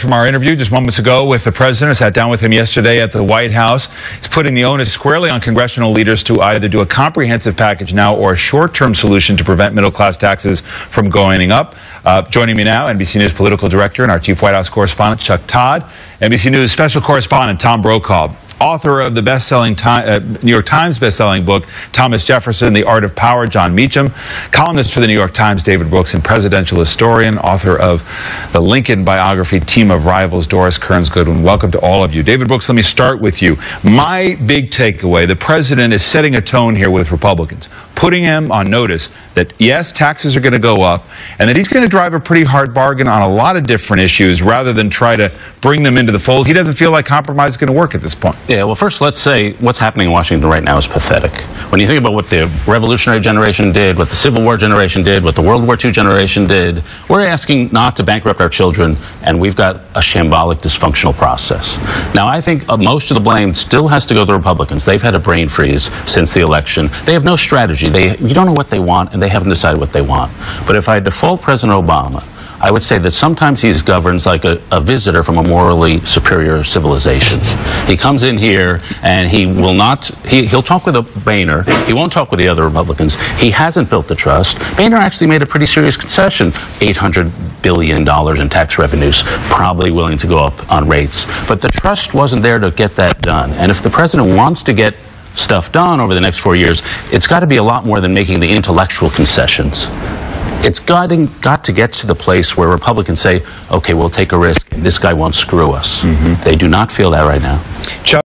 From our interview just moments ago with the president, I sat down with him yesterday at the White House. He's putting the onus squarely on congressional leaders to either do a comprehensive package now or a short-term solution to prevent middle-class taxes from going up. Joining me now, NBC News political director and our chief White House correspondent, Chuck Todd, NBC News special correspondent, Tom Brokaw, author of the best-selling New York Times best-selling book, Thomas Jefferson, The Art of Power, John Meacham, columnist for the New York Times, David Brooks, and presidential historian, author of the Lincoln biography, Team of Rivals, Doris Kearns Goodwin. Welcome to all of you. David Brooks, let me start with you. My big takeaway, the president is setting a tone here with Republicans, putting them on notice that, yes, taxes are going to go up, and that he's going to drive a pretty hard bargain on a lot of different issues rather than try to bring them into the fold. He doesn't feel like compromise is going to work at this point. Yeah, well, first, let's say what's happening in Washington right now is pathetic. When you think about what the Revolutionary generation did, what the Civil War generation did, what the World War II generation did, we're asking not to bankrupt our children, and we've got a shambolic, dysfunctional process. Now, I think most of the blame still has to go to the Republicans. They've had a brain freeze since the election. They have no strategy. You don't know what they want, and they haven't decided what they want. But if I default President Obama, I would say that sometimes he governs like a visitor from a morally superior civilization. He comes in here and he will not, he'll talk with Boehner. He won't talk with the other Republicans. He hasn't built the trust. Boehner actually made a pretty serious concession, $800 billion in tax revenues, probably willing to go up on rates. But the trust wasn't there to get that done. And if the president wants to get stuff done over the next 4 years, it's got to be a lot more than making the intellectual concessions. It's got to get to the place where Republicans say, okay, we'll take a risk, and this guy won't screw us. They do not feel that right now.